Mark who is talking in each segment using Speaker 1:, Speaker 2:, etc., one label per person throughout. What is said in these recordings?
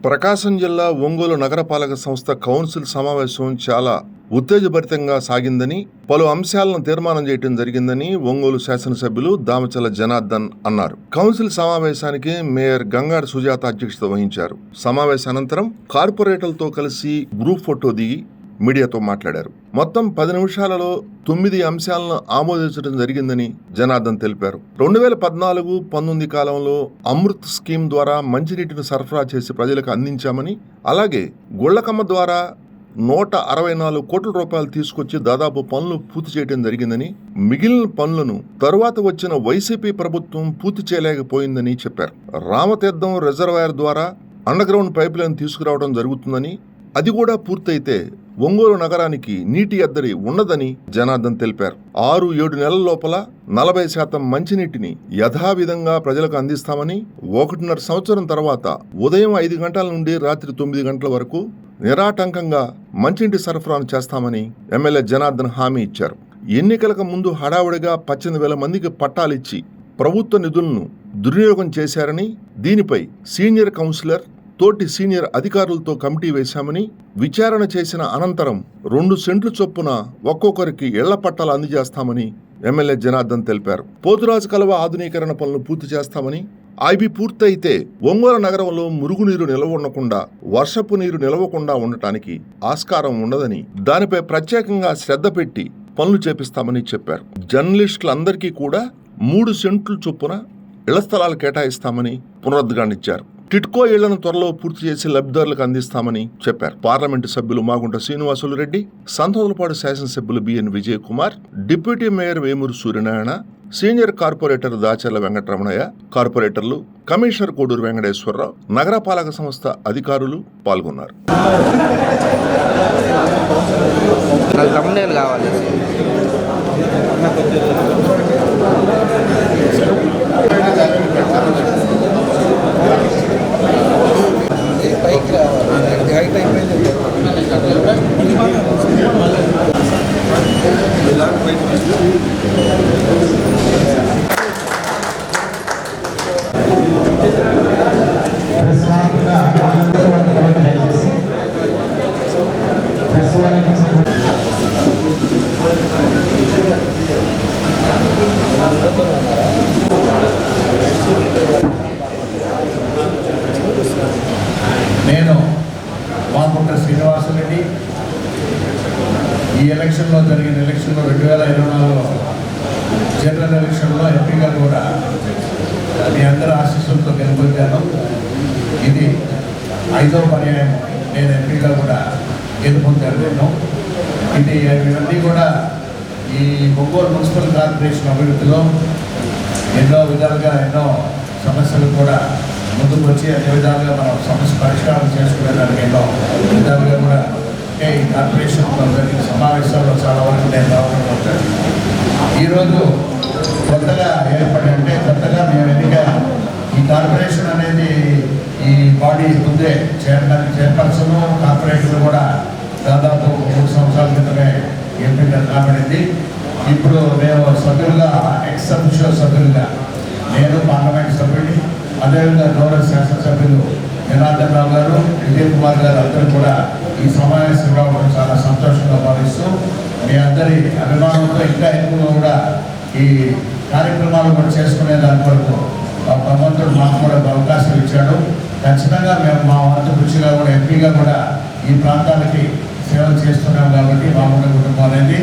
Speaker 1: ప్రకాశం జిల్లా ఒంగోలు నగరపాలక సంస్థ కౌన్సిల్ సమావేశం చాలా ఉత్తేజభరితంగా సాగిందని, పలు అంశాలను తీర్మానం చేయడం జరిగిందని ఒంగోలు శాసనసభ్యులు దామచల జనార్దన్ అన్నారు. కౌన్సిల్ సమావేశానికి మేయర్ గంగాడ సుజాత అధ్యక్షత వహించారు. సమావేశానంతరం కార్పొరేటర్లతో కలిసి గ్రూప్ ఫోటో దిగి మీడియాతో మాట్లాడారు. మొత్తం 10 నిమిషాలలో 9 అంశాలను ఆమోదించడం జరిగిందని జనార్దన్ తెలిపారు. 2014-19 కాలంలో అమృత్ స్కీమ్ ద్వారా మంచినీటిని సరఫరా చేసి ప్రజలకు అందించామని, అలాగే గుళ్లకమ్మ ద్వారా 164 కోట్ల రూపాయలు తీసుకొచ్చి దాదాపు పనులు పూర్తి చేయడం జరిగిందని, మిగిలిన పనులను తరువాత వచ్చిన వైసీపీ ప్రభుత్వం పూర్తి చేయలేకపోయిందని చెప్పారు. రామతీర్థం రిజర్వాయర్ ద్వారా అండర్ గ్రౌండ్ పైప్ లైన్ తీసుకురావడం జరుగుతుందని, అది కూడా పూర్తయితే ఒంగోలు నగరానికి నీటి ఎద్దడి ఉండదని జనార్దన్ తెలిపారు. 6-7 నెలల లోపల 40% మంచినీటిని యథావిధంగా ప్రజలకు అందిస్తామని, 1.5 సంవత్సరం తర్వాత ఉదయం 5 గంటల నుండి రాత్రి 9 గంటల వరకు నిరాటంకంగా మంచినీటి సరఫరాను చేస్తామని ఎమ్మెల్యే జనార్దన్ హామీ ఇచ్చారు. ఎన్నికలకు ముందు హడావుడిగా 18,000 మందికి పట్టాలిచ్చి ప్రభుత్వ నిధులను దుర్వినియోగం చేశారని, దీనిపై సీనియర్ కౌన్సిలర్, తోటి సీనియర్ అధికారులతో కమిటీ వేశామని, విచారణ చేసిన అనంతరం 2 సెంట్లు చొప్పున ఒక్కొక్కరికి ఇళ్ల పట్టాలు అందజేస్తామని ఎమ్మెల్యే జనార్దన్ తెలిపారు. పోతురాజు కలువ ఆధునీకరణ పనులు పూర్తి చేస్తామని, అవి పూర్తయితే ఒంగోలు నగరంలో మురుగునీరు నిల్వ ఉండకుండా, వర్షపు నీరు నిలవకుండా ఉండటానికి ఆస్కారం ఉండదని, దానిపై ప్రత్యేకంగా శ్రద్ధ పెట్టి పనులు చేపిస్తామని చెప్పారు. జర్నలిస్టులందరికీ కూడా 3 సెంట్లు చొప్పున ఇళ్ల స్థలాలు కేటాయిస్తామని పునరుద్ఘాటించారు. టిట్కో ఇళ్లను త్వరలో పూర్తి చేసి లబ్ధిదారులకు అందిస్తామని చెప్పారు. పార్లమెంటు సభ్యులు మాగుంట శ్రీనివాసులు రెడ్డి, సంతోలపాడు శాసనసభ్యులు BN Vijay Kumar, deputy mayor Vemuru Suryanarayana, senior corporator Dacharla Venkataramanaiah, కార్పొరేటర్లు, కమిషనర్ కోడూరు వెంకటేశ్వరరావు, నగరపాలక సంస్థ అధికారులు పాల్గొన్నారు.
Speaker 2: నేను మాగుంట శ్రీనివాసరెడ్డి, ఈ ఎలక్షన్లో జరిగిన ఎలక్షన్లో 2024 జనరల్ ఎలక్షన్లో ఎంపీగా కూడా మీ అందరి ఆశీస్సులతో గెలుపొందాను. ఇది 5వ పర్యాయం నేను ఎంపీగా కూడా గెలుపొందాను. ఇవన్నీ కూడా ఈ ఒంగోలు మున్సిపల్ కార్పొరేషన్ అభివృద్ధిలో ఎన్నో విధాలుగా ఎన్నో సమస్యలు కూడా ముందుకు వచ్చి అన్ని విధాలుగా మనం సమస్య పరిష్కారం చేసుకునేదానికి ఎన్నో విధాలుగా కూడా ఈ కార్పొరేషన్లో జరిగిన సమావేశాల్లో చాలా వరకు నేను రావడం అవుతాను. ఈరోజు కొత్తగా ఏర్పడి అంటే కొత్తగా మేము ఎన్నిక ఈ కార్పొరేషన్ అనేది ఈ బాడీ ముందే చైర్పర్సన్, కార్పొరేటర్లు కూడా దాదాపు 3 సంవత్సరాల క్రితమే ఎంపిక కాబడింది. ఇప్పుడు మేము సభ్యులుగా ఎక్స్ అఫీషియల్ సభ్యులుగా నేను పార్లమెంట్ సభ్యుడిని, అదేవిధంగా గౌరవ శాసనసభ్యులు జనార్దన్ రావు గారు, విజయ్ కుమార్ గారు అందరూ కూడా ఈ సమావేశం రావడం చాలా సంతోషంగా భావిస్తూ మీ అందరి అభిమానంతో ఇంకా ఎక్కువ కూడా ఈ కార్యక్రమాలు కూడా చేసుకునే దాని వరకు భగవంతుడు మాకు కూడా అవకాశం ఇచ్చాడు. ఖచ్చితంగా మేము మా వంతు కృషిగా కూడా ఎంపీగా కూడా ఈ ప్రాంతాలకి సేవలు చేస్తున్నాం కాబట్టి మామూలు కుటుంబం అనేది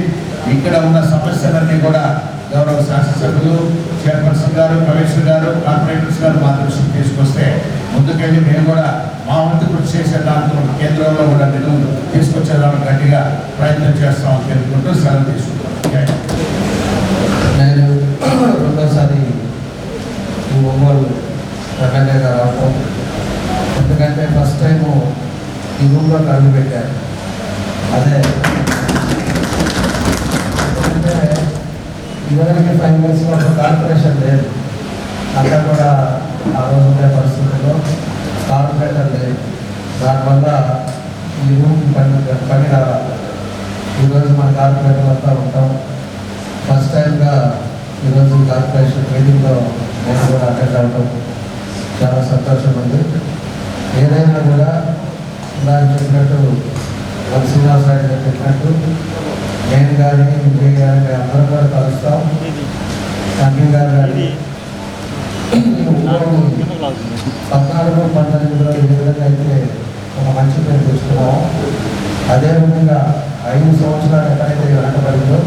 Speaker 2: ఇక్కడ ఉన్న సమస్యలన్నీ కూడా గౌరవ శాసనసభ్యులు, చైర్పర్సన్ గారు, కమిషనర్ గారు, కార్పొరేటర్స్ గారు మా దృష్టికి తీసుకొస్తే ముందుకెళ్ళి మేము కూడా మా వంతు కృషి చేసే దాంట్లో కేంద్రంలో కూడా నిధులు తీసుకొచ్చేదానికి గట్టిగా ప్రయత్నం చేస్తామని తెలుపుకుంటూ సెలవు తీసుకుంటాం.
Speaker 3: నేను రెండోసారి ఈ ఒంగోలు ఎమ్మెల్యేగా రావటం, ఎందుకంటే ఫస్ట్ టైము ఈ రూమ్లో అడుగు పెట్టారు. అదే ఎందుకంటే ఇవరికి 5 ఇయర్స్లో ఒక కార్పొరేషన్ లేదు, అంతా కూడా ఆ రోజు ఉండే పరిస్థితుల్లో కార్పొరేటర్ లేదు. దానివల్ల ఈ రూమ్ పని రావాలి. ఈరోజు మన కార్పొరేటర్ అంతా ఉంటాం. ఫస్ట్ టైంగా ఈరోజు కార్పొరేషన్ మీటింగ్లో నేను కూడా అటెండ్ అవ్వడం చాలా సంతోషం ఉంది. ఏదైనా కూడా ఇలా చెప్పినట్టు మన శ్రీనివాసరావు గారు చెప్పినట్టు నేను కానీ విజయ్ గారు కానీ అందరూ కూడా కలుస్తాం. కంపెనీ గారు కానీ 14-19లో ఏ విధంగా అయితే ఒక మంచి పేరు తెచ్చుకున్నామో అదేవిధంగా 5 సంవత్సరాలు ఎక్కడైతే వెనకబడిందో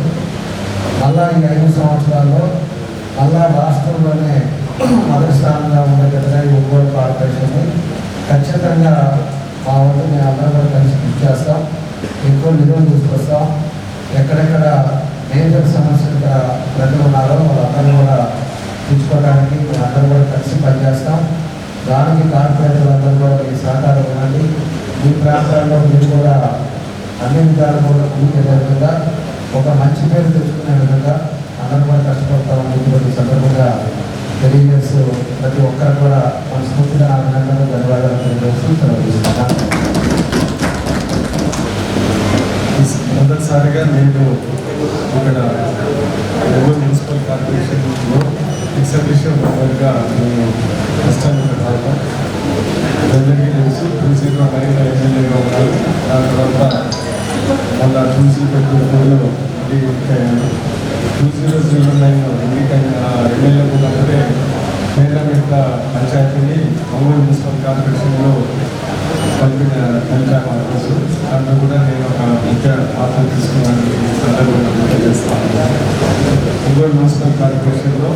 Speaker 3: మళ్ళా ఈ 5 సంవత్సరాల్లో మళ్ళా రాష్ట్రంలోనే మొదటి స్థానంగా ఉన్న విధంగా ఈ ఒంగోలు కార్పొరేషన్ని ఖచ్చితంగా మా వంతు మేము అందరం కూడా కలిసి కృషి చేస్తాం. ఎక్కువ నిధులు తీసుకొస్తాం. ఎక్కడెక్కడ మేజర్ సమస్యలు ప్రజలు ఉన్నారో వాళ్ళందరూ కూడా తీసుకోవడానికి మేము అందరూ కూడా కలిసి పనిచేస్తాం. దానికి కార్పొరేటర్లందరూ కూడా ఈ సహకారం ఇవ్వండి. ఈ ప్రాంతాల్లో మీరు కూడా అన్ని విధాలు కూడా ముందుకు విధంగా ఒక మంచి పేరు తెచ్చుకునే విధంగా అందరూ కూడా కష్టపడతామని చెప్పి సందర్భంగా తెలియజేస్తూ ప్రతి ఒక్కరు కూడా మనస్ఫూర్తిగా అభినందనలు ధన్యవాదాలు తెలియజేస్తూ సెలవు.
Speaker 4: మొదటిసారిగా నేను ఇక్కడ ఒంగోలు మున్సిపల్ కార్పొరేషన్లో ఎగ్జిబిషన్ మెంబర్గా నేను ఫస్ట్ టైం ఇక్కడ రావడం అందరికీ తెలుసు. 2009లో ఎమ్మెల్యేగా ఉన్నారు. దాని తర్వాత మళ్ళా 2024లో 2009లో ఎన్నికైన ఎమ్మెల్యే ఉన్నప్పుడే పేర్లమిట్ట పంచాయతీని ఒంగోలు మున్సిపల్ కార్పొరేషన్లో కలిపాము ఆఫీసు. దాంట్లో కూడా నేను ఒక ముఖ్య పాత్ర తీసుకున్నాను. సందర్భంగా గుర్తు చేస్తాను. ఒంగోలు మున్సిపల్ కార్పొరేషన్లో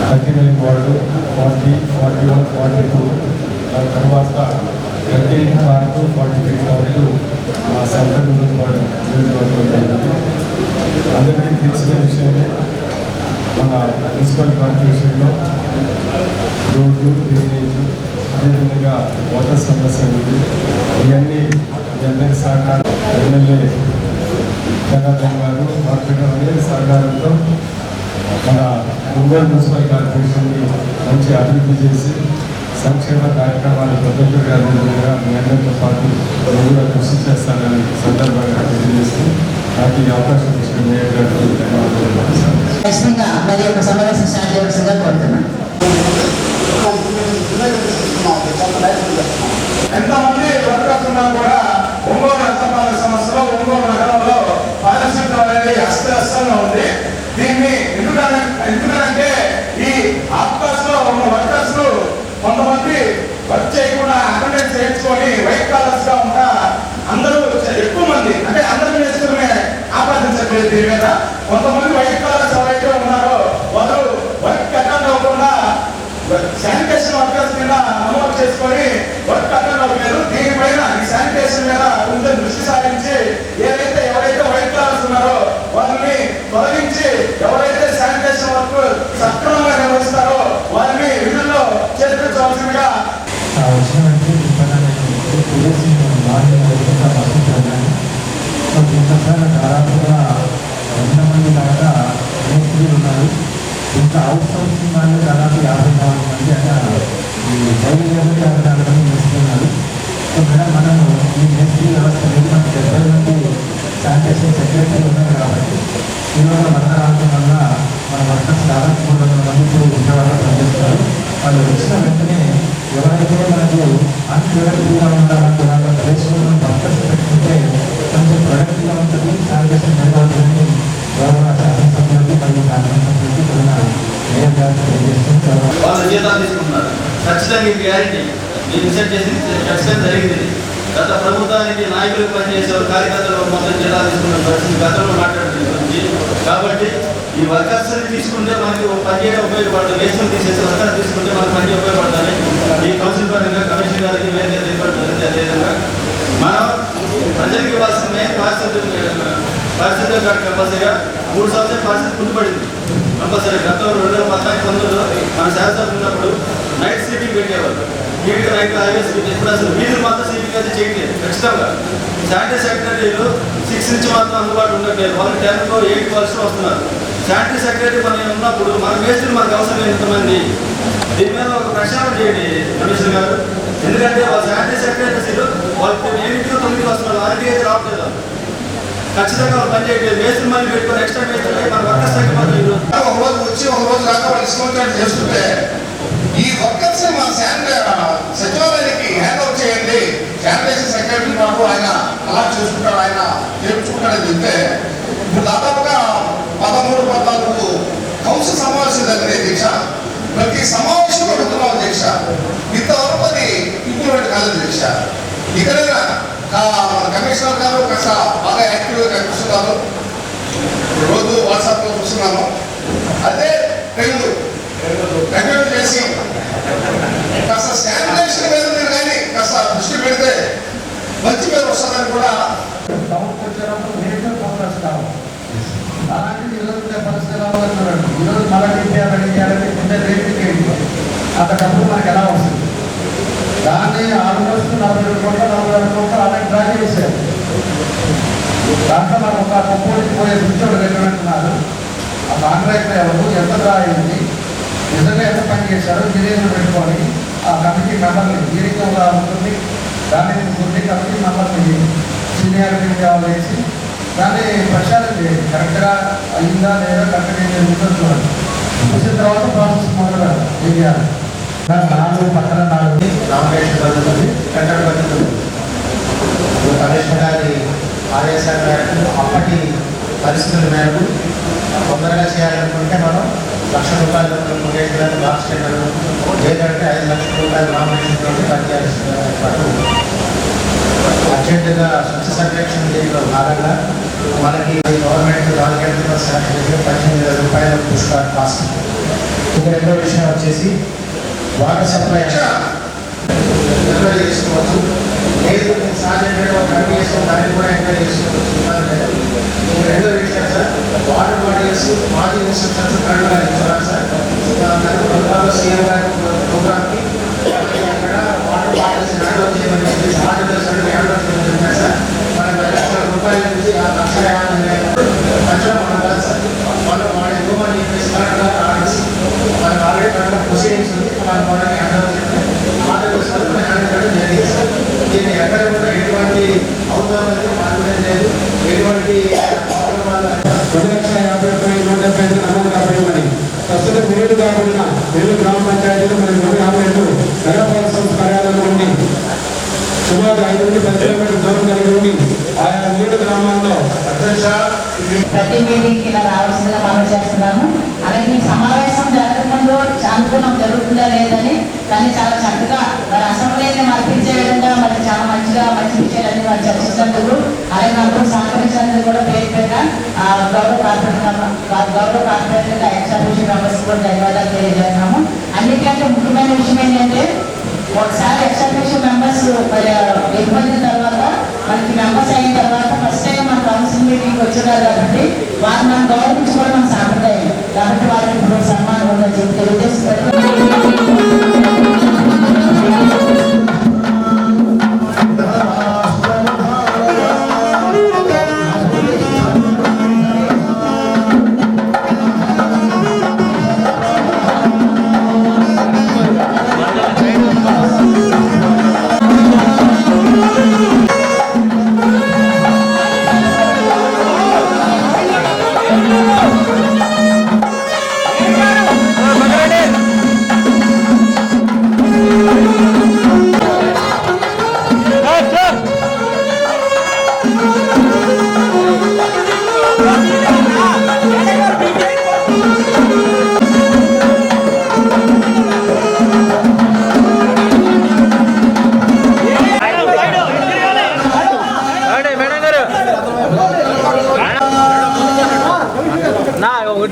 Speaker 4: 39 వార్డు, 40, 41, 42 దాని తర్వాత 38 వార్డు, 43 వార్డు సెంట్రల్ వార్డు నియోజకవర్గం. అందరికీ తెలిసిన విషయమే మన మున్సిపల్ కార్పొరేషన్లో రోడ్లు, డ్రైనేజ్, అదేవిధంగా వాటర్ సమస్య ఉంది. ఇవన్నీ అందరి సహకారం ఎమ్మెల్యే జనార్దన్ గారు కార్పొరేటర్ అందరి సహకారంతో మన ఒంగోలు మున్సిపల్ కార్పొరేషన్ని మంచి అభివృద్ధి చేసి సంక్షేమ కార్యక్రమాలు ప్రజలుగా మీ అందరితో పాటు నేను కూడా కృషి చేస్తానని సందర్భంగా తెలియజేస్తూ నాకు ఈ అవకాశం ఇచ్చిన మేయర్ గారికి
Speaker 5: ఖచ్చితంగా మరి యొక్క సమావేశం స్టార్ట్ చేయవలసిందిగా కోరుతున్నాను.
Speaker 2: ఎంతమంది వర్కర్స్ ఉన్నా కూడా ఒంగోలు రక్తపాల సమస్యలో ఒంగోలు నగరంలో పారిశుద్ధ్యం అనేది అస్తవ్యస్తంగా ఉంది. దీన్ని ఎందుకంటే ఈ ఆఫ్కాస్ లో ఉన్న వర్కర్స్ కొంతమంది వర్క్ చేయకుండా అటెండెన్స్ చేయించుకొని వైట్ కాలర్స్ గా ఉంటా అందరూ ఎక్కువ మంది అంటే అందరూ నేర్చుకునే ఆపాదించట్లేదు. దీని మీద కొంతమంది వైట్ కాలర్స్ ఎవరైతే ఉన్నారో వాళ్ళు వర్క్ అటెండ్ అవ్వకుండా శానిటేషన్ వర్కర్స్ మీద నమోదు చేసుకొని వర్క్ అటెండ్ అవ్వలేదు. దీనిపైన ఈ శానిటేషన్ మీద కొంచెం దృష్టి సారించి ఎవరైతే వైట్ కాలర్స్ ఉన్నారో వారిని తొలగించి ఎవరైతే శానిటేషన్ వర్క్ సక్రమంగా నిర్వహిస్తారో వారిని విధుల్లో చేర్పించవలసిందిగా
Speaker 3: వచ్చినట్టు దాదాపుగా 100 మంది దాకా మేస్త్రీలు ఉన్నారు. ఇంకా అవుట్ సోర్సింగ్ వాళ్ళు దాదాపు 54 మంది అక్కడ ఈ డైలీ లేబర్ 54 మంది మేస్త్రీలు. సో మేడం మనము ఈ మేస్త్రీ వ్యవస్థ లేదు, మనకు 70 మంది శానిటేషన్ సెక్రటరీలు ఉన్నారు. కాబట్టి ఈరోజు వరద రావడం వల్ల మన వర్కర్స్ దాదాపు 300 మంది ఇప్పుడు విజయవాడలో పనిచేస్తున్నారు. వాళ్ళు వచ్చిన వెంటనే ఎవరైతే మనకు అన్ప్రొడక్టివ్గా ఉండాలంటే వాళ్ళ ప్లేస్లో వర్కర్స్ పెట్టుకుంటే కొంచెం ప్రొడక్టివ్గా ఉంటుంది, శానిటేషన్ జరగవుతుందని గౌరవ శాసనసభ్యులకి మరియు శాసనసభ్యులకి కూడా మేయర్ గారికి తెలియజేస్తుంది.
Speaker 6: వాళ్ళు జీతాలు తీసుకుంటున్నారు. ఖచ్చితంగా ఇది గ్యారెంటీ నేను రిసెర్చ్ చేసి ఖచ్చితంగా జరిగింది. గత ప్రభుత్వానికి నాయకులకు పనిచేసేవారు కార్యకర్తలు మొత్తం జిల్లా తీసుకున్న పరిస్థితి గతంలో మాట్లాడుతుంది. కాబట్టి ఈ వర్కర్స్ని తీసుకుంటే మనకి పనిచేయడం ఉపయోగపడుతుంది. వేసుకుని తీసేసి వర్కర్స్ తీసుకుంటే మనకు పని ఉపయోగపడుతుంది. ఈ కౌన్సిల్ పరంగా కమిషన్ గారికి వేరే ఏర్పడుతుంది. అదేవిధంగా మనం ప్రజలకు ఇవ్వాల్సిన మెయిన్ పారిశుద్ధ్యం కార్డు కంపల్సరీగా 3 సంవత్సరాల పారిశుద్ధ్యం కుంటుపడింది. కంపల్సరీ గతంలో 2019లో మన శాసనం ఉన్నప్పుడు నైట్ స్లీపింగ్ పెట్టేవాళ్ళు. నీట్గా నైట్ హైవేస్ ఇప్పుడు అసలు వీధులు మాత్రం స్లీపింగ్ అయితే చేయట్లేదు. ఖచ్చితంగా శానిటరీ సెక్రటరీలు 6 నుంచి మాత్రం అందుబాటులో ఉండట్లేదు. వాళ్ళు 10 to 8 వర్షం వస్తున్నారు. శానిటరీ సెక్రటరీ మనం ఉన్నప్పుడు మన మేస్త్రీలు మనకు అవసరం లేదు ఎంతమంది. దీని మీద ఒక ప్రక్షాళన చేయండి కమిషనర్ గారు. ఎందుకంటే వాళ్ళ శానిటరీ సెక్రటరీలు వాళ్ళు 8 to 9 వస్తున్నారు. 6 అయితే రావట్లేదు. ఖచ్చితంగా వాళ్ళు పని చేయట్లేదు. మేస్త్రి మళ్ళీ పెట్టుకొని ఎక్స్ట్రా మేస్త్రి మన వర్కర్స్ తగ్గిపోతుంది.
Speaker 2: ఒక రోజు వచ్చి ఒక రోజు రాక వాళ్ళు డిస్కౌంట్ చేస్తుంటే ఈ వర్కర్స్ మన సచివాలయానికి
Speaker 7: వెళ్తే ఇప్పుడు దాదాపుగా 13-14 కౌన్సిల్ సమావేశం జరిగినాయి దీక్ష. ప్రతి సమావేశంలో వెళ్తున్నాం దీక్ష. ఇంతవరకు అది ఇంప్లిమెంట్ కాలేదు దీక్ష. ఇక్కడైనా కమిషనర్ గారు కాస్త బాగా యాక్టివ్గా కనిపిస్తున్నారు. రోజు వాట్సాప్లో చూస్తున్నాను. అదే రెగ్యులేట్ చేసి కాస్త శానిటేషన్ మీద మీరు కానీ కాస్త దృష్టి పెడితే మంచి పేరు వస్తుందని కూడా
Speaker 3: టౌన్కి వచ్చేటప్పుడు మేజర్ ఫోకస్ కావాలి. అలాంటిది ఈరోజు పరిస్థితి ఎలా ఉంటున్నాడు. ఈరోజు మళ్ళీ ఇండియాలని కింద రేట్లు అంత డబ్బులు మనకి ఎలా వస్తుంది. దాన్ని ఆల్మోస్ట్ 42 కోట్లు అలాంటి డ్రా చేశారు. దాంట్లో మనం ఒక కొప్పటికి పోయే కూర్చోడు వెళ్ళమంటున్నారు. ఆ కాంట్రాక్టర్ ఎవరు, ఎంత డ్రా అయింది, నిజంగా ఎంత పని చేశారో ఇంజనీర్లు పెట్టుకొని ఆ కమిటీ మెంబర్ని జీవితంగా ఉంటుంది. దాన్ని ఉంటుంది కమిటీ మెంబర్ని సీనియారిటీ వేసి దాన్ని ప్రచారం చేయండి. కరెక్ట్గా అయిందా లేదా కరెక్ట్గా చూడాలి. చూసిన తర్వాత ప్రాసెస్ మొదలుగా చేయాలి. 4 పక్కన 4
Speaker 8: నామినేషన్ పద్ధతి టెండర్ పద్ధతులు కమిషనర్ గారి ఆదేశాల మేరకు అప్పటి పరిస్థితుల మేరకు తొందరగా చేయాలనుకుంటే మనం ₹1,00,000 కొట్టేయడానికి లాస్ట్ టెండర్, లేదంటే ₹5,00,000 నామినేషన్ పనిచేయాల్సిన అర్జెంటుగా స్వచ్ఛ సర్వేక్షణ దీనిలో భాగంగా మనకి గవర్నమెంట్ 4 గంటల శాంక్షన్ ₹18,000 పుష్కర్ కాస్ట్. ఇంకా రెండో విషయం వచ్చేసి వాటర్ సప్లై ఎంక్వైరీ చేసుకోవచ్చు. లేదు సాధ్యమైన కమిటీ చేసుకుని దాన్ని కూడా ఎంక్వైరీ చేసుకోవచ్చు. రెండో విషయం సార్, వాటర్ బాడీస్ మాజీ ఇన్స్ట్రక్షన్స్ కరెంట్గా ఇస్తున్నారు సార్. సీఎం గారి ప్రోగ్రామ్కి అక్కడ వాటర్ బాటిల్స్ హ్యాండ్ చేయమని చెప్పి చెప్పారు సార్. మనకు ₹1,00,000 నుంచి ₹1,50,000 మనం కాదు సార్. వాళ్ళు వాడు ఇవ్వమని చెప్పేసి కరెక్ట్గా ఆడేసి మనకు ఆల్రెడీ కరెక్ట్గా ప్రొసీడింగ్స్ ఉంది. మనం వాళ్ళకి హ్యాండ్ వాటర్ తీసుకొని హ్యాండ్ జరిగింది సార్. దీన్ని ఎక్కడ కూడా ఎటువంటి అవసరం మార్పులేదు లేదు. ఎటువంటి
Speaker 4: ₹1,50,000 నమోదు కాబడి ప్రస్తుతం వీలు కాకుండా వీళ్ళు గ్రామ పంచాయతీలు మరియు 152 నగరపాలక సంస్థ కార్యాలయం నుండి సుమారు 5 నుండి 10 కిలోమీటర్ల దూరం కలిగి ఉండి ఆయా 3 గ్రామాల్లో
Speaker 5: ప్రతి మీటింగ్కి ఇలా రావాల్సిందిగా మనం చేస్తున్నాము. అలాగే ఈ సమావేశం జరగకుండా అనుకున్నాం జరుగుతుందా లేదని, కానీ చాలా చక్కగా మరి అసెంబ్లీని మర్పించే విధంగా మరి చాలా మంచి విషయాలన్నీ వాళ్ళు చర్చించినందుకు, అలాగే మనకు సహకరించినందుకు కూడా పేరు పేరున గౌరవ కార్పొరేటర్ ఎక్స్ఆర్బిషన్ మెంబర్స్ కూడా ధన్యవాదాలు తెలియజేస్తున్నాము. అన్నిటికంటే ముఖ్యమైన విషయం ఏంటంటే, ఒకసారి ఎక్స్ఆర్బిషన్ మెంబర్స్ మరి ఏర్పడిన తర్వాత మనకి మెంబర్స్ అయిన తర్వాత ఫస్ట్ టైం మన కౌన్సిల్ మీటింగ్కి వచ్చున్నారు కాబట్టి వారు మనం గౌరవించుకోవడం మన సాంప్రదాయం కాబట్టి వారికి ఇప్పుడు సన్మానం ఉందని చెప్పి తెలియజేస్తున్నారు.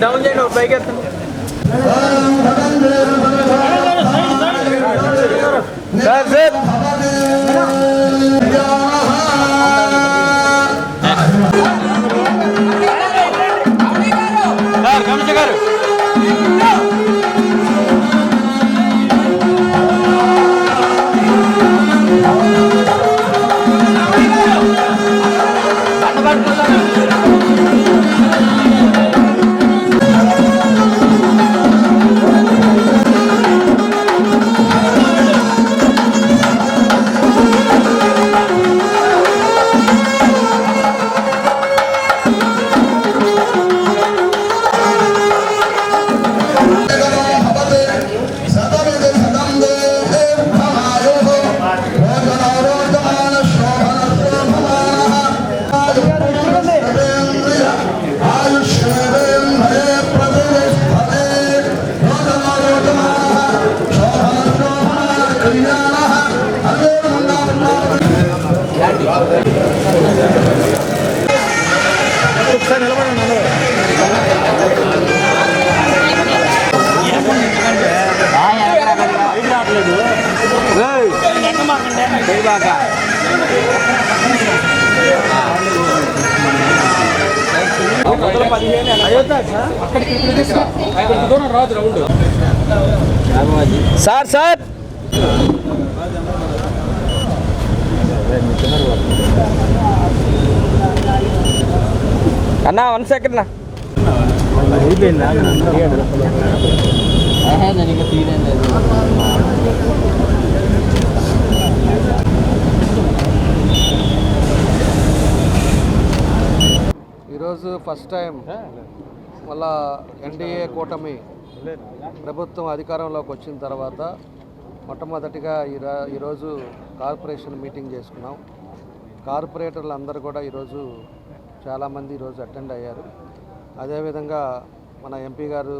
Speaker 9: డౌన్ చేయండి పైకి ఎత్తండి. సార్ కమిషనర్ గారు సార్ సార్ అన్నా 1 సెకండ్
Speaker 3: ఈరోజు ఫస్ట్ టైం మళ్ళా ఎన్డీఏ కూటమి ప్రభుత్వం అధికారంలోకి వచ్చిన తర్వాత మొట్టమొదటిగా ఈరోజు కార్పొరేషన్ మీటింగ్ చేసుకున్నాం. కార్పొరేటర్లు అందరూ కూడా ఈరోజు చాలామంది ఈరోజు అటెండ్ అయ్యారు. అదేవిధంగా మన ఎంపీ గారు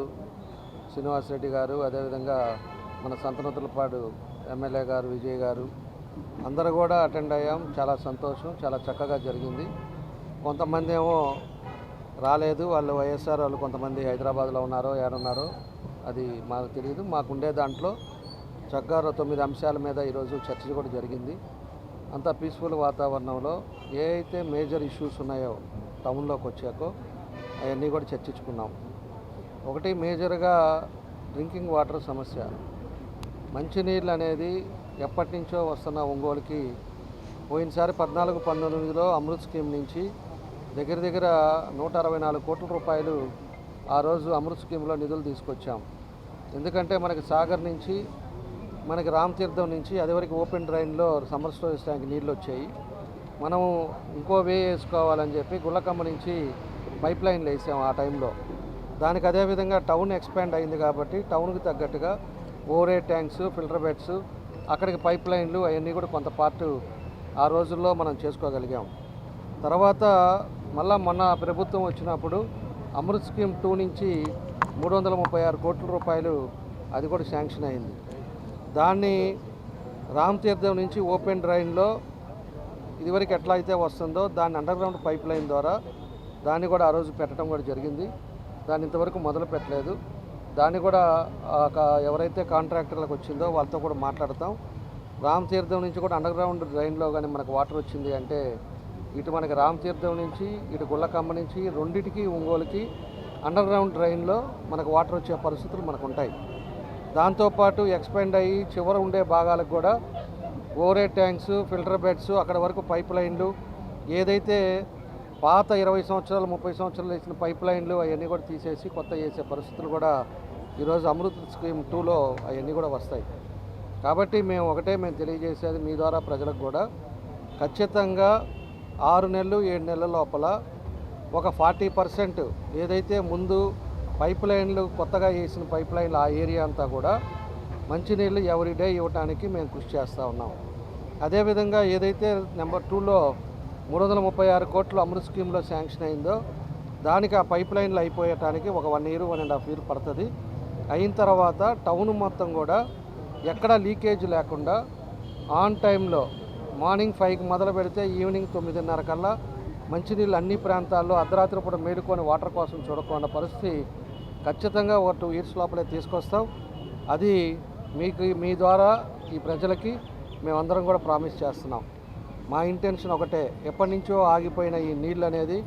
Speaker 3: శ్రీనివాసరెడ్డి గారు, అదేవిధంగా మన సంతనూతలపాడు ఎమ్మెల్యే గారు విజయ్ గారు అందరూ కూడా అటెండ్ అయ్యాం. చాలా సంతోషం, చాలా చక్కగా జరిగింది. కొంతమంది ఏమో రాలేదు, వాళ్ళు వైఎస్ఆర్ వాళ్ళు కొంతమంది హైదరాబాద్లో ఉన్నారో ఏడున్నారో అది మాకు తెలియదు. మాకుండే దాంట్లో చక్కగా 9 అంశాల మీద ఈరోజు చర్చ కూడా జరిగింది. అంతా పీస్ఫుల్ వాతావరణంలో ఏ అయితే మేజర్ ఇష్యూస్ ఉన్నాయో టౌన్లోకి వచ్చాకో అవన్నీ కూడా చర్చించుకున్నాం. ఒకటి మేజర్గా డ్రింకింగ్ వాటర్ సమస్య. మంచినీళ్ళు అనేది ఎప్పటి నుంచో వస్తున్న ఒంగోలుకి పోయినసారి 14-19లో అమృత్ స్కీమ్ నుంచి దగ్గర 164 కోట్ల రూపాయలు ఆ రోజు అమృత్ స్కీమ్లో నిధులు తీసుకొచ్చాం. ఎందుకంటే మనకి సాగర్ నుంచి మనకి రామతీర్థం నుంచి అదివరకు ఓపెన్ డ్రైన్లో సమ్మర్ స్టోరేజ్ ట్యాంక్ నీళ్ళు వచ్చాయి. మనం ఇంకో వే వేసుకోవాలని చెప్పి గుళ్ళకమ్మ నుంచి పైప్ లైన్లు వేసాం ఆ టైంలో. దానికి అదేవిధంగా టౌన్ ఎక్స్పాండ్ అయింది కాబట్టి టౌన్కి తగ్గట్టుగా ఓవరే ట్యాంక్స్, ఫిల్టర్ బెడ్స్, అక్కడికి పైప్ లైన్లు అవన్నీ కూడా కొంత పార్ట్ ఆ రోజుల్లో మనం చేసుకోగలిగాం. తర్వాత మళ్ళా మొన్న ప్రభుత్వం వచ్చినప్పుడు అమృత్ స్కీమ్ 2 నుంచి 336 కోట్ల రూపాయలు అది కూడా శాంక్షన్ అయింది. దాన్ని రామతీర్థం నుంచి ఓపెన్ డ్రైన్లో ఇదివరకు ఎట్లా అయితే వస్తుందో దాన్ని అండర్గ్రౌండ్ పైప్ లైన్ ద్వారా దాన్ని కూడా ఆ రోజు పెట్టడం కూడా జరిగింది. దాన్ని ఇంతవరకు మొదలు పెట్టలేదు. దాన్ని కూడా ఎవరైతే కాంట్రాక్టర్లకు వచ్చిందో వాళ్ళతో కూడా మాట్లాడతాం. రామతీర్థం నుంచి కూడా అండర్గ్రౌండ్ డ్రైన్లో కానీ మనకు వాటర్ వచ్చింది అంటే ఇటు మనకి రామతీర్థం నుంచి ఇటు గుళ్ళకమ్మ నుంచి రెండింటికి ఒంగోలుకి అండర్గ్రౌండ్ డ్రైన్లో మనకు వాటర్ వచ్చే పరిస్థితులు మనకు ఉంటాయి. దాంతోపాటు ఎక్స్పాండ్ అయ్యి చివర ఉండే భాగాలకు కూడా ఓవరే ట్యాంక్స్, ఫిల్టర్ బెడ్స్, అక్కడ వరకు పైప్ లైన్లు ఏదైతే పాత 20 సంవత్సరాలు 30 సంవత్సరాలు వేసిన పైప్ లైన్లు అవన్నీ కూడా తీసేసి కొత్త వేసే పరిస్థితులు కూడా ఈరోజు అమృత్ స్కీమ్ 2లో అవన్నీ కూడా వస్తాయి. కాబట్టి మేము తెలియజేసేది మీ ద్వారా ప్రజలకు కూడా ఖచ్చితంగా 6 నెలలు 7 నెలల లోపల ఒక 40% ఏదైతే ముందు పైప్ లైన్లు కొత్తగా వేసిన పైప్ లైన్లు ఆ ఏరియా అంతా కూడా మంచినీళ్ళు ఎవ్రీడే ఇవ్వడానికి మేము కృషి చేస్తూ ఉన్నాం. అదేవిధంగా ఏదైతే నెంబర్ 2లో 336 కోట్లు అమృత్ స్కీమ్లో శాంక్షన్ అయిందో దానికి ఆ పైప్ లైన్లు అయిపోయటానికి ఒక 1 year 1.5 years పడుతుంది. అయిన తర్వాత టౌన్ మొత్తం కూడా ఎక్కడ లీకేజ్ లేకుండా ఆన్ టైంలో మార్నింగ్ 5కి మొదలు పెడితే ఈవినింగ్ 9:30 కల్లా మంచినీళ్ళు అన్ని ప్రాంతాల్లో అర్ధరాత్రి పూట మేలుకొని వాటర్ కోసం చూడకుండా పరిస్థితి ఖచ్చితంగా ఒక 2 years లోపలే తీసుకొస్తాం. అది మీ ద్వారా ఈ ప్రజలకి మేమందరం కూడా ప్రామిస్ చేస్తున్నాం. మా ఇంటెన్షన్ ఒకటే, ఎప్పటి నుంచో ఆగిపోయిన ఈ నీళ్ళు అనేది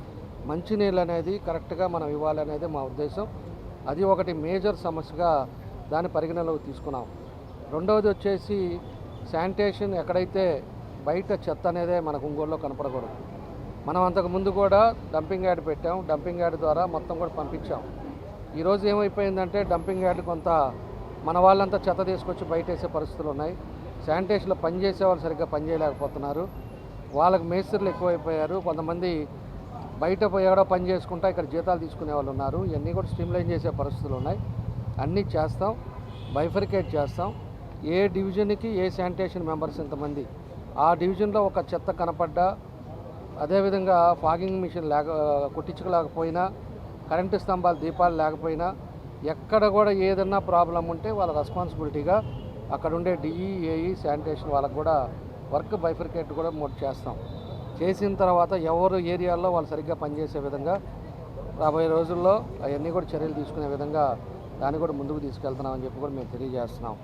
Speaker 3: మంచినీళ్ళు అనేది కరెక్ట్గా మనం ఇవ్వాలనేది మా ఉద్దేశం. అది ఒకటి మేజర్ సమస్యగా దాన్ని పరిగణలోకి తీసుకున్నాం. రెండవది వచ్చేసి శానిటేషన్. ఎక్కడైతే బయట చెత్త అనేదే మనకు ఒంగోలులో కనపడకూడదు. మనం అంతకుముందు కూడా డంపింగ్ యార్డ్ పెట్టాం. డంపింగ్ యార్డ్ ద్వారా మొత్తం కూడా పంపించాం. ఈరోజు ఏమైపోయిందంటే డంపింగ్ యార్డ్ కొంత మన వాళ్ళంతా చెత్త తీసుకొచ్చి బయట వేసే పరిస్థితులు ఉన్నాయి. శానిటేషన్లో పనిచేసే వాళ్ళు సరిగ్గా పనిచేయలేకపోతున్నారు. వాళ్ళకి మేస్త్రీలు ఎక్కువైపోయారు. కొంతమంది బయట పోయాడో పని చేసుకుంటా ఇక్కడ జీతాలు తీసుకునే వాళ్ళు ఉన్నారు. ఇవన్నీ కూడా స్ట్రీమ్లైన్ చేసే పరిస్థితులు ఉన్నాయి. అన్నీ చేస్తాం, బైఫర్కేట్ చేస్తాం. ఏ డివిజన్కి ఏ శానిటేషన్ మెంబర్స్ ఇంతమంది, ఆ డివిజన్లో ఒక చెత్త కనపడ్డా, అదేవిధంగా ఫాగింగ్ మిషన్ కుట్టించుకోలేకపోయినా, కరెంటు స్తంభాలు దీపాలు లేకపోయినా, ఎక్కడ కూడా ఏదన్నా ప్రాబ్లం ఉంటే వాళ్ళ రెస్పాన్సిబిలిటీగా అక్కడ ఉండే డిఈ, ఏఈ, శానిటేషన్ వాళ్ళకు కూడా వర్క్ బైఫర్కేట్ కూడా చేస్తాం.
Speaker 10: చేసిన తర్వాత ఎవరు ఏరియాల్లో వాళ్ళు సరిగ్గా పనిచేసే విధంగా రాబోయే రోజుల్లో అవన్నీ కూడా చర్యలు తీసుకునే విధంగా దాన్ని కూడా ముందుకు తీసుకెళ్తున్నామని చెప్పి కూడా మేము తెలియజేస్తున్నాం.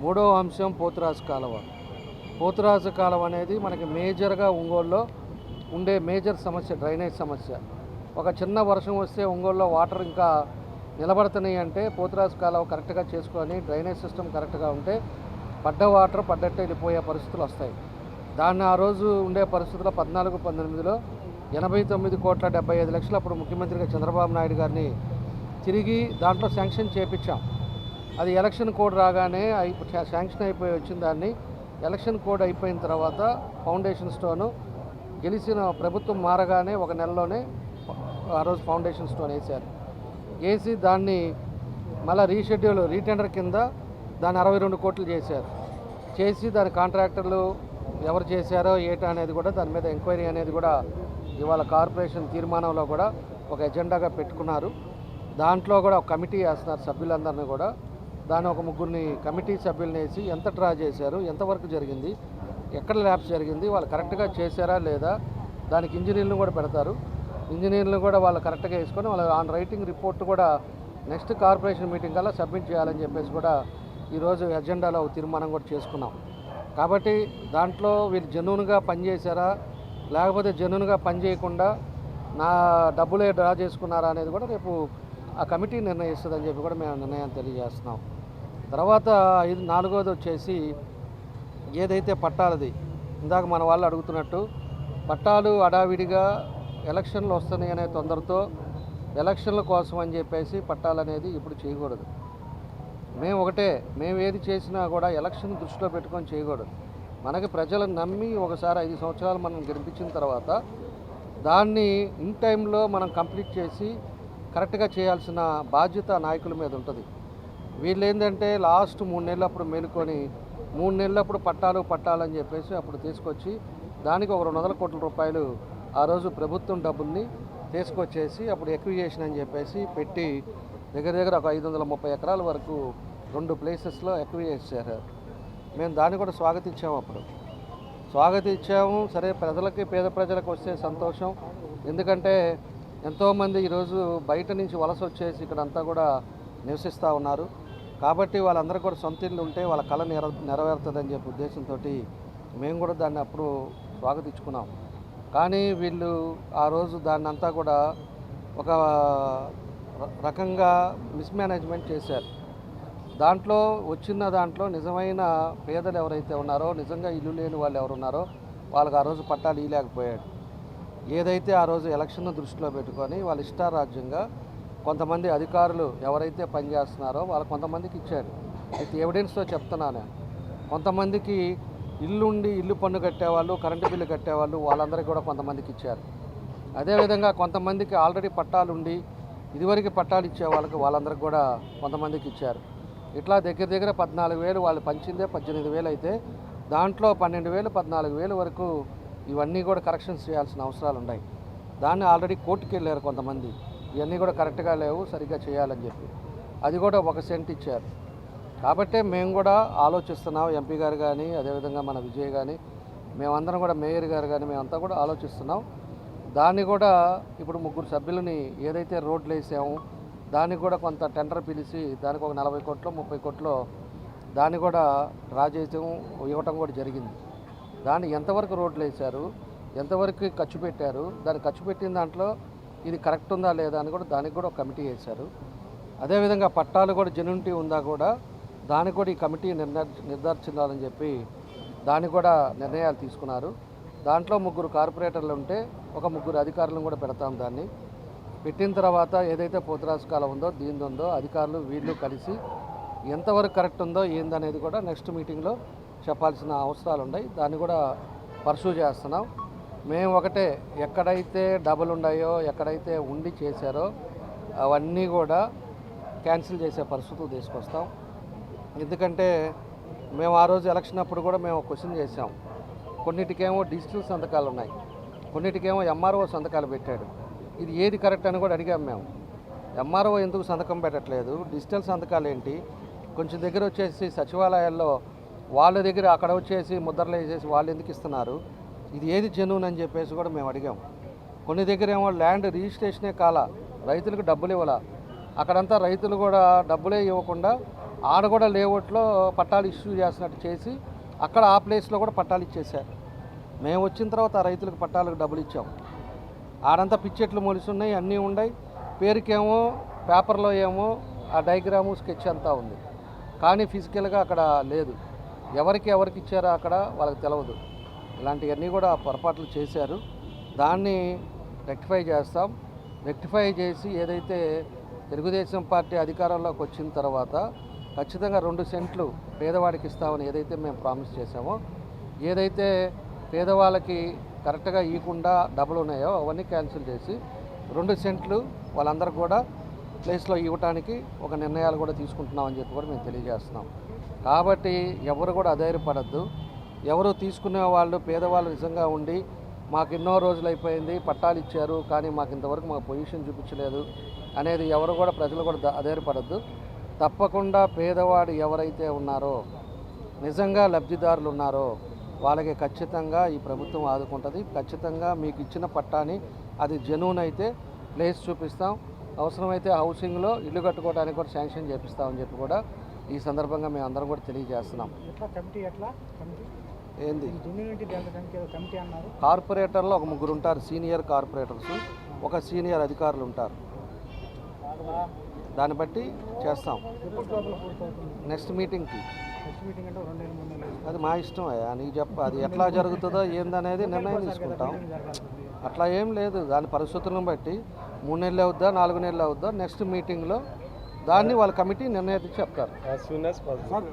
Speaker 10: మూడవ అంశం పోతురాజు కాలువ. పోతురాజు కాలువ అనేది మనకి మేజర్గా ఒంగోలులో ఉండే మేజర్ సమస్య, డ్రైనేజ్ సమస్య. ఒక చిన్న వర్షం వస్తే ఒంగోలులో వాటర్ ఇంకా నిలబడుతున్నాయి అంటే పోతురాజు కాలువ కరెక్ట్గా చేసుకొని డ్రైనేజ్ సిస్టమ్ కరెక్ట్గా ఉంటే పడ్డ వాటర్ పడ్డట్టే వెళ్ళిపోయే పరిస్థితులు వస్తాయి. దాన్ని ఆ రోజు ఉండే పరిస్థితుల్లో 14-19లో 89,75,00,000 అప్పుడు ముఖ్యమంత్రిగా చంద్రబాబు నాయుడు గారిని తిరిగి దాంట్లో శాంక్షన్ చేయించాం. అది ఎలక్షన్ కోడ్ రాగానే శాంక్షన్ అయిపోయి వచ్చిన దాన్ని ఎలక్షన్ కోడ్ అయిపోయిన తర్వాత ఫౌండేషన్ స్టోను గెలిచిన ప్రభుత్వం మారగానే ఒక నెలలోనే ఆ రోజు ఫౌండేషన్ స్టోన్ వేశారు. వేసి దాన్ని మళ్ళీ రీటెండర్ కింద దాన్ని 62 కోట్లు చేశారు. చేసి దాని కాంట్రాక్టర్లు ఎవరు చేశారో ఏటా అనేది కూడా దాని మీద ఎంక్వైరీ అనేది కూడా ఇవాళ కార్పొరేషన్ తీర్మానంలో కూడా ఒక ఎజెండాగా పెట్టుకున్నారు. దాంట్లో కూడా ఒక కమిటీ వేస్తున్నారు సభ్యులందరినీ కూడా. దాన్ని ఒక 3 కమిటీ సభ్యులను వేసి ఎంత డ్రా చేశారు, ఎంతవరకు జరిగింది, ఎక్కడ ల్యాబ్స్ జరిగింది, వాళ్ళు కరెక్ట్గా చేశారా లేదా, దానికి ఇంజనీర్లను కూడా పెడతారు. ఇంజనీర్లు కూడా వాళ్ళు కరెక్ట్గా వేసుకొని వాళ్ళ ఆన్ రైటింగ్ రిపోర్ట్ కూడా నెక్స్ట్ కార్పొరేషన్ మీటింగ్ కల్లా సబ్మిట్ చేయాలని చెప్పేసి కూడా ఈరోజు ఎజెండాలో ఒక తీర్మానం కూడా చేసుకున్నాం. కాబట్టి దాంట్లో వీళ్ళు జెన్యూన్గా పనిచేశారా లేకపోతే జెన్యూన్గా పనిచేయకుండా నా డబ్బులే డ్రా చేసుకున్నారా అనేది కూడా రేపు ఆ కమిటీ నిర్ణయిస్తుందని చెప్పి కూడా మేము నిర్ణయాన్ని తెలియజేస్తున్నాం. తర్వాత 4వది వచ్చేసి ఏదైతే పట్టాలది ఇందాక మన వాళ్ళు అడుగుతున్నట్టు పట్టాలు అడావిడిగా ఎలక్షన్లు వస్తున్నాయి అనే తొందరతో ఎలక్షన్ల కోసం అని చెప్పేసి పట్టాలు అనేది ఇప్పుడు చేయకూడదు. మేము ఏది చేసినా కూడా ఎలక్షన్ దృష్టిలో పెట్టుకొని చేయకూడదు. మనకి ప్రజలను నమ్మి ఒకసారి 5 సంవత్సరాలు మనం గెలిపించిన తర్వాత దాన్ని ఇన్ టైంలో మనం కంప్లీట్ చేసి కరెక్ట్గా చేయాల్సిన బాధ్యత నాయకుల మీద ఉంటుంది. వీళ్ళు ఏంటంటే లాస్ట్ 3 నెలలు అప్పుడు మేలుకొని 3 నెలలు అప్పుడు పట్టాలని చెప్పేసి అప్పుడు తీసుకొచ్చి దానికి ఒక 200 కోట్ల రూపాయలు ఆ రోజు ప్రభుత్వం డబ్బుల్ని తీసుకొచ్చేసి అప్పుడు ఎక్విజేషన్ అని చెప్పేసి పెట్టి దగ్గర ఒక 530 ఎకరాల వరకు 2 ప్లేసెస్లో ఎక్విజేట్ చేశారు. మేము దాన్ని కూడా స్వాగతించాము. సరే, పేద ప్రజలకు వస్తే సంతోషం. ఎందుకంటే ఎంతోమంది ఈరోజు బయట నుంచి వలస వచ్చేసి ఇక్కడంతా కూడా నివసిస్తూ ఉన్నారు. కాబట్టి వాళ్ళందరూ కూడా సొంత ఇల్లు ఉంటే వాళ్ళ కళ నెరవేరుతుందని చెప్పే ఉద్దేశంతో మేము కూడా దాన్ని అప్పుడు స్వాగతించుకున్నాం. కానీ వీళ్ళు ఆ రోజు దాన్ని అంతా కూడా ఒక రకంగా మిస్మేనేజ్మెంట్ చేశారు. దాంట్లో నిజమైన పేదలు ఎవరైతే ఉన్నారో, నిజంగా ఇల్లు లేని వాళ్ళు ఎవరు ఉన్నారో వాళ్ళకి ఆ రోజు పట్టాలు ఇవ్వలేకపోయాడు. ఏదైతే ఆ రోజు ఎలక్షన్ను దృష్టిలో పెట్టుకొని వాళ్ళ ఇష్టారాజ్యంగా కొంతమంది అధికారులు ఎవరైతే పనిచేస్తున్నారో వాళ్ళు కొంతమందికి ఇచ్చాడు. విత్ ఎవిడెన్స్తో చెప్తున్నాను. కొంతమందికి ఇల్లు పన్ను కట్టేవాళ్ళు, కరెంటు బిల్లు కట్టేవాళ్ళు వాళ్ళందరికీ కూడా కొంతమందికి ఇచ్చారు. అదేవిధంగా కొంతమందికి ఆల్రెడీ పట్టాలు ఉండి ఇదివరకు పట్టాలు ఇచ్చే వాళ్ళందరికీ కూడా కొంతమందికి ఇచ్చారు. ఇట్లా దగ్గర 14,000 వాళ్ళు పంచిందే 18,000 అయితే దాంట్లో 12,000, 14,000 వరకు ఇవన్నీ కూడా కరెక్షన్స్ చేయాల్సిన అవసరాలు ఉన్నాయి. దాన్ని ఆల్రెడీ కోర్టుకి వెళ్ళారు కొంతమంది. ఇవన్నీ కూడా కరెక్ట్గా లేవు, సరిగ్గా చేయాలని చెప్పి అది కూడా 1 సెంట్ ఇచ్చారు. కాబట్టే మేము కూడా ఆలోచిస్తున్నాం. ఎంపీ గారు కానీ అదేవిధంగా మన విజయ్ కానీ మేమందరం కూడా మేయర్ గారు కానీ మేమంతా కూడా ఆలోచిస్తున్నాం. దాన్ని కూడా ఇప్పుడు 3 సభ్యులని ఏదైతే రోడ్లు వేసామో దానికి కూడా కొంత టెండర్ పిలిచి దానికి ఒక 40 కోట్లు 30 కోట్లు దాన్ని కూడా డ్రా చేయటం ఇవ్వటం కూడా జరిగింది. దాన్ని ఎంతవరకు రోడ్లు వేశారు, ఎంతవరకు ఖర్చు పెట్టారు, దాన్ని ఖర్చు పెట్టిన దాంట్లో ఇది కరెక్ట్ ఉందా లేదా అని కూడా దానికి కూడా ఒక కమిటీ వేశారు. అదేవిధంగా పట్టాలు కూడా జెన్యూనిటీ ఉందా కూడా దానికి కూడా ఈ కమిటీ నిర్ధారించాలని చెప్పి దానికి కూడా నిర్ణయాలు తీసుకున్నారు. దాంట్లో 3 కార్పొరేటర్లు ఉంటే ఒక 3 అధికారులను కూడా పెడతాం. దాన్ని పెట్టిన తర్వాత ఏదైతే పోతురాజు కాలం ఉందో దీనిదో అధికారులు వీళ్ళు కలిసి ఎంతవరకు కరెక్ట్ ఉందో ఏందనేది కూడా నెక్స్ట్ మీటింగ్లో చెప్పాల్సిన అవసరాలు ఉన్నాయి. దాన్ని కూడా పర్సూ చేస్తున్నాం. మేము ఒకటే, ఎక్కడైతే డబ్బులు ఉన్నాయో ఎక్కడైతే ఉండి చేశారో అవన్నీ కూడా క్యాన్సిల్ చేసే పరిస్థితులు తీసుకొస్తాం. ఎందుకంటే మేము ఆ రోజు ఎలక్షన్ అప్పుడు కూడా మేము క్వశ్చన్ చేసాం. కొన్నిటికేమో డిజిటల్ సంతకాలు ఉన్నాయి, కొన్నిటికేమో ఎంఆర్ఓ సంతకాలు పెట్టాడు. ఇది ఏది కరెక్ట్ అని కూడా అడిగాం మేము. ఎంఆర్ఓ ఎందుకు సంతకం పెట్టట్లేదు, డిజిటల్ సంతకాలు ఏంటి, కొంచెం దగ్గర వచ్చేసి సచివాలయాల్లో వాళ్ళ దగ్గర అక్కడ వచ్చేసి ముద్రలు వేసేసి వాళ్ళు ఎందుకు ఇస్తున్నారు, ఇది ఏది జెన్యూన్ అని చెప్పేసి కూడా మేము అడిగాం. కొన్ని దగ్గర ఏమో ల్యాండ్ రిజిస్ట్రేషనే కాల, రైతులకు డబ్బులు ఇవ్వాల. అక్కడంతా రైతులు కూడా డబ్బులే ఇవ్వకుండా ఆడ కూడా లేఅవుట్లో పట్టాలు ఇష్యూ చేసినట్టు చేసి అక్కడ ఆ ప్లేస్లో కూడా పట్టాలు ఇచ్చేసారు. మేము వచ్చిన తర్వాత ఆ రైతులకు పట్టాలకు డబ్బులు ఇచ్చాం. ఆడంతా పిచ్చెట్లు మొలిసున్నాయి, అన్నీ ఉన్నాయి. పేరుకేమో పేపర్లో ఏమో ఆ డయాగ్రాము స్కెచ్ అంతా ఉంది, కానీ ఫిజికల్గా అక్కడ లేదు. ఎవరికి ఇచ్చారో అక్కడ వాళ్ళకి తెలియదు. ఇలాంటివన్నీ కూడా పొరపాట్లు చేశారు. దాన్ని రెక్టిఫై చేస్తాం. రెక్టిఫై చేసి ఏదైతే తెలుగుదేశం పార్టీ అధికారంలోకి వచ్చిన తర్వాత ఖచ్చితంగా 2 సెంట్లు పేదవాడికి ఇస్తామని ఏదైతే మేము ప్రామిస్ చేశామో, ఏదైతే పేదవాళ్ళకి కరెక్ట్గా ఇవ్వకుండా డబ్బులు ఉన్నాయో అవన్నీ క్యాన్సిల్ చేసి 2 సెంట్లు వాళ్ళందరికీ కూడా ప్లేస్లో ఇవ్వడానికి ఒక నిర్ణయాలు కూడా తీసుకుంటున్నామని చెప్పి కూడా మేము తెలియజేస్తున్నాం. కాబట్టి ఎవరు కూడా అధైర్యపడద్దు. ఎవరు తీసుకునే వాళ్ళు పేదవాళ్ళు నిజంగా ఉండి మాకు ఎన్నో రోజులు అయిపోయింది, పట్టాలు ఇచ్చారు కానీ మాకు ఇంతవరకు మాకు పొజిషన్ చూపించలేదు అనేది ఎవరు కూడా ప్రజలు కూడా అధైర్యపడద్దు. తప్పకుండా పేదవాడు ఎవరైతే ఉన్నారో, నిజంగా లబ్ధిదారులు ఉన్నారో వాళ్ళకి ఖచ్చితంగా ఈ ప్రభుత్వం ఆదుకుంటుంది. ఖచ్చితంగా మీకు ఇచ్చిన పట్టాని అది జెన్యూన్ అయితే ప్లేస్ చూపిస్తాం. అవసరమైతే హౌసింగ్లో ఇల్లు కట్టుకోవడానికి కూడా శాంక్షన్ చేపిస్తామని చెప్పి కూడా ఈ సందర్భంగా మేము అందరం కూడా తెలియజేస్తున్నాం. ఏంది కార్పొరేటర్లో ఒక 3 ఉంటారు, సీనియర్ కార్పొరేటర్స్, ఒక సీనియర్ అధికారులు ఉంటారు. దాన్ని బట్టి చేస్తాం. నెక్స్ట్ మీటింగ్కి అది మా ఇష్టం. నీకు చెప్ప అది ఎట్లా జరుగుతుందో ఏందనేది నిర్ణయం తీసుకుంటాం. అట్లా ఏం లేదు, దాని పరిస్థితులను బట్టి 3 నెలలు అవుద్దా 4 నెలలు అవుద్దా నెక్స్ట్ మీటింగ్లో దాన్ని వాళ్ళ కమిటీ నిర్ణయించి చెప్తారు.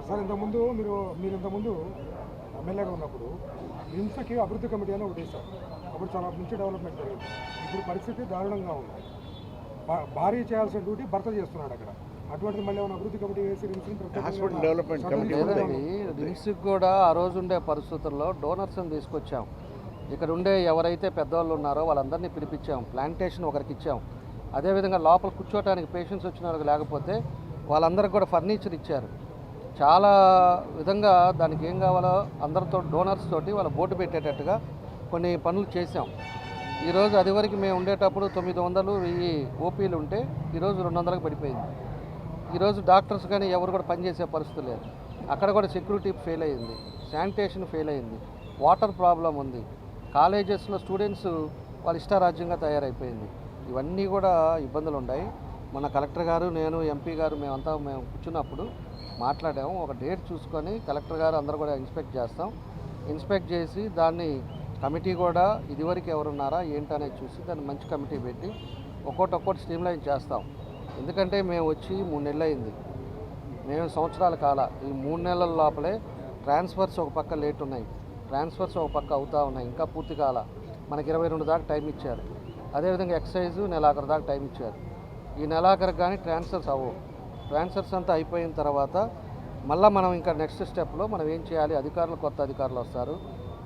Speaker 4: సార్ ఇంతకుముందు మీరు ఇంతకుముందు ఎమ్మెల్యేగా ఉన్నప్పుడు హింసకి అభివృద్ధి కమిటీ అని ఒకటేసారు. అప్పుడు చాలా మంచి డెవలప్మెంట్ జరిగింది. ఇప్పుడు పరిస్థితి దారుణంగా ఉంది. భారీ చేయాల్సిన డ్యూటీ భర్త చేస్తున్నాడు అక్కడ. అటువంటి మళ్ళీ ఏమైనా అభివృద్ధి కమిటీ వేసి
Speaker 10: లేదండి, రిమ్స్కి కూడా ఆ రోజు ఉండే పరిస్థితుల్లో డోనర్స్ని తీసుకొచ్చాం. ఇక్కడ ఉండే ఎవరైతే పెద్దవాళ్ళు ఉన్నారో వాళ్ళందరినీ పిలిపించాం. ప్లాంటేషన్ ఒకరికి ఇచ్చాం. అదేవిధంగా లోపల కూర్చోవడానికి పేషెంట్స్ వచ్చిన వాళ్ళకి లేకపోతే వాళ్ళందరికీ కూడా ఫర్నిచర్ ఇచ్చారు. చాలా విధంగా దానికి ఏం కావాలో అందరితో డోనర్స్ తోటి వాళ్ళ బోర్డు పెట్టేటట్టుగా కొన్ని పనులు చేశాం. ఈరోజు అది వరకు మేము ఉండేటప్పుడు 900 1000 ఓపీలు ఉంటే ఈరోజు 200కి పడిపోయింది. ఈరోజు డాక్టర్స్ కానీ ఎవరు కూడా పనిచేసే పరిస్థితి లేదు. అక్కడ కూడా సెక్యూరిటీ ఫెయిల్ అయింది, శానిటేషన్ ఫెయిల్ అయింది, వాటర్ ప్రాబ్లం ఉంది. కాలేజెస్లో స్టూడెంట్స్ వాళ్ళ ఇష్టారాజ్యంగా తయారైపోయింది. ఇవన్నీ కూడా ఇబ్బందులు ఉన్నాయి. మన కలెక్టర్ గారు, నేను, ఎంపీ గారు మేము కూర్చున్నప్పుడు మాట్లాడాము. ఒక డేట్ చూసుకొని కలెక్టర్ గారు అందరూ కూడా ఇన్స్పెక్ట్ చేస్తాం. ఇన్స్పెక్ట్ చేసి దాన్ని కమిటీ కూడా ఇదివరకు ఎవరున్నారా ఏంటనేది చూసి దాన్ని మంచి కమిటీ పెట్టి ఒక్కొక్కటి స్ట్రీమ్లైన్ చేస్తాం. ఎందుకంటే మేము వచ్చి 3 నెలలు అయింది, మేము సంవత్సరాల కాల. ఈ 3 నెలల లోపలే ట్రాన్స్ఫర్స్ ఒక పక్క లేట్ ఉన్నాయి, ట్రాన్స్ఫర్స్ ఒక పక్క అవుతూ ఉన్నాయి, ఇంకా పూర్తి కాల. మనకి 22 దాకా టైం ఇచ్చారు. అదేవిధంగా ఎక్సైజు నెలాఖరు దాకా టైం ఇచ్చారు. ఈ నెలాఖరికి కానీ ట్రాన్స్ఫర్స్ అవ్వవు. ట్రాన్స్ఫర్స్ అంతా అయిపోయిన తర్వాత మళ్ళీ మనం ఇంకా నెక్స్ట్ స్టెప్లో మనం ఏం చేయాలి, కొత్త అధికారులు వస్తారు,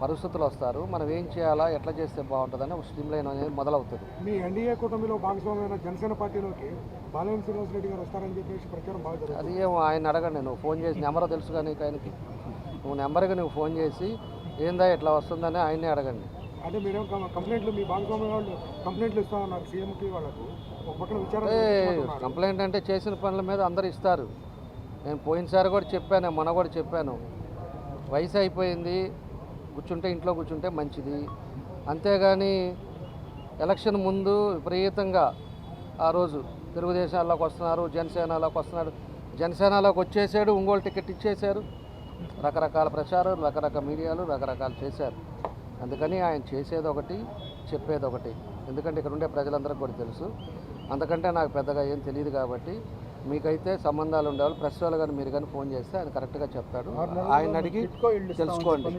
Speaker 10: పరిస్థితులు వస్తారు, మనం ఏం చేయాలా, ఎట్లా చేస్తే బాగుంటుందని ఒక స్ట్రీమ్ లైన్ అనేది మొదలవుతుంది.
Speaker 4: మీ ఎన్డీఏ కూటమిలో భాగస్వామ్యమైన జనసేన పార్టీలోకి బాలినేని శ్రీనివాస్ రెడ్డి గారు వస్తారని చెప్పేసి ప్రచారం బాగా జరుగుతుంది.
Speaker 10: అది ఏమో ఆయన అడగండి, నువ్వు ఫోన్ చేసి నెంబర్ తెలుసు కానీ ఆయనకి, నువ్వు నెంబర్కి నువ్వు ఫోన్ చేసి ఏందా ఇట్లా వస్తుందని ఆయన్నే అడగండి.
Speaker 4: అంటే మీరేం కంప్లైంట్లు మీ భాగస్వామ్య వాళ్ళు కంప్లైంట్లు ఇస్తామన్నారు సీఎంకి వాళ్ళకు. ఒక పక్కన విచారణ
Speaker 10: కంప్లైంట్ అంటే చేసిన పనుల మీద అందరు ఇస్తారు. నేను పోయినసారి కూడా చెప్పాను, మొన్న కూడా చెప్పాను, వయసు అయిపోయింది, ఇంట్లో కూర్చుంటే మంచిది. అంతేగాని ఎలక్షన్ ముందు విపరీతంగా ఆ రోజు తెలుగుదేశాల్లోకి వస్తున్నారు, జనసేనలోకి వస్తున్నాడు, జనసేనలోకి వచ్చేసాడు, ఒంగోలు టికెట్ ఇచ్చేశారు, రకరకాల ప్రచారం, రకరకాల మీడియాలు రకరకాలు చేశారు. అందుకని ఆయన చేసేది ఒకటి, చెప్పేది ఒకటి. ఎందుకంటే ఇక్కడ ఉండే ప్రజలందరికీ కూడా తెలుసు. అంతకంటే నాకు పెద్దగా ఏం తెలియదు. కాబట్టి మీకైతే సంబంధాలు ఉండేవాళ్ళు ప్రెస్ వాళ్ళు కానీ మీరు కానీ ఫోన్ చేస్తే ఆయన కరెక్ట్గా చెప్తాడు. ఆయన అడిగి తెలుసుకోండి.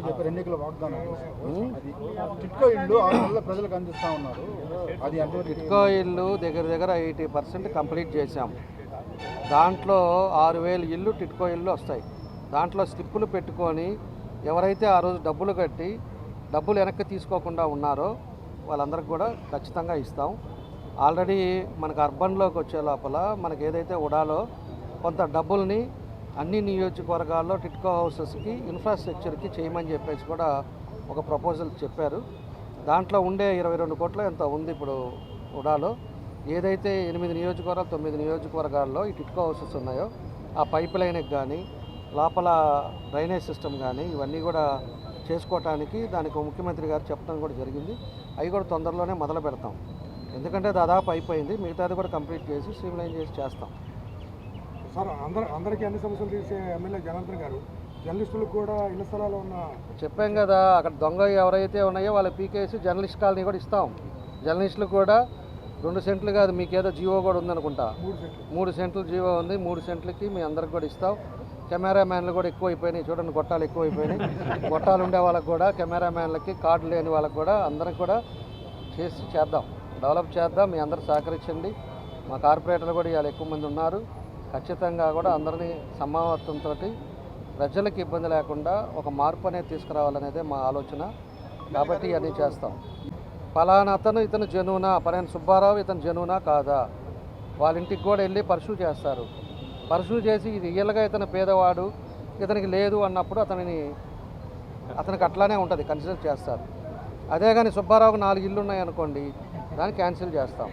Speaker 10: టిట్కో ఇల్లు దగ్గర 80% కంప్లీట్ చేశాం. దాంట్లో 6000 ఇల్లు టిట్కో ఇల్లు వస్తాయి. దాంట్లో స్లిప్పులు పెట్టుకొని ఎవరైతే ఆ రోజు డబ్బులు కట్టి డబ్బులు వెనక్కి తీసుకోకుండా ఉన్నారో వాళ్ళందరికీ కూడా ఖచ్చితంగా ఇస్తాం. ఆల్రెడీ మనకు అర్బన్లోకి వచ్చే లోపల మనకు ఏదైతే ఉడాలో కొంత డబ్బుల్ని అన్ని నియోజకవర్గాల్లో టిట్కో హౌసెస్కి ఇన్ఫ్రాస్ట్రక్చర్కి చేయమని చెప్పేసి కూడా ఒక ప్రపోజల్ చెప్పారు. దాంట్లో ఉండే 22 కోట్లు ఎంత ఉంది ఇప్పుడు ఉడాలో. ఏదైతే 8 నియోజకవర్గాలు 9 నియోజకవర్గాల్లో ఈ టిట్కో హౌసెస్ ఉన్నాయో ఆ పైప్ లైన్కి కానీ లోపల డ్రైనేజ్ సిస్టమ్ కానీ ఇవన్నీ కూడా చేసుకోవటానికి దానికి ముఖ్యమంత్రి గారు చెప్పడం కూడా జరిగింది. అవి కూడా తొందరలోనే మొదలు పెడతాం. ఎందుకంటే దాదాపు అయిపోయింది, మిగతాది కూడా కంప్లీట్ చేసి స్ట్రీమ్లైన్ చేసి చేస్తాం.
Speaker 4: సార్ అందరికీ అన్ని సమస్యలు తీసే ఎమ్మెల్యే జనార్దన్ గారు జర్నలిస్టులకు కూడా ఇళ్ల స్థలాలు ఉన్న
Speaker 10: చెప్పాం కదా, అక్కడ దొంగ ఎవరైతే ఉన్నాయో వాళ్ళకి పీకేసి జర్నలిస్ట్ కాలనీ కూడా ఇస్తాం. జర్నలిస్టులకు కూడా 2 సెంట్లు కాదు, మీకేదో జీవో కూడా ఉందనుకుంటా, 3 సెంట్లు జీవో ఉంది. 3 సెంట్లకి మీ అందరికి కూడా ఇస్తాం. కెమెరామ్యాన్లు కూడా ఎక్కువ అయిపోయినాయి, చూడండి గొట్టాలు ఎక్కువ అయిపోయినాయి. గొట్టాలు ఉండే వాళ్ళకి కూడా, కెమెరామ్యాన్లకి, కార్డు లేని వాళ్ళకి కూడా అందరికి కూడా చేద్దాం, డెవలప్ చేద్దాం. మీ అందరూ సహకరించండి. మా కార్పొరేటర్లు కూడా ఇవాళ ఎక్కువ మంది ఉన్నారు. ఖచ్చితంగా కూడా అందరినీ సమానత్వంతో ప్రజలకు ఇబ్బంది లేకుండా ఒక మార్పు అనేది తీసుకురావాలనేదే మా ఆలోచన. కాబట్టి ఇవన్నీ చేస్తాం. ఫలానా అతను ఇతను జనునా, పలానా సుబ్బారావు ఇతను జనునా కాదా, వాళ్ళ ఇంటికి కూడా వెళ్ళి పర్సూ చేస్తారు. పర్సూ చేసి ఇది రియల్గా ఇతను పేదవాడు, ఇతనికి లేదు అన్నప్పుడు అతనికి అట్లానే ఉంటుంది, కన్సిడర్ చేస్తారు. అదే కానీ సుబ్బారావుకు 4 ఇళ్ళు ఉన్నాయి అనుకోండి, దాన్ని క్యాన్సిల్ చేస్తాం.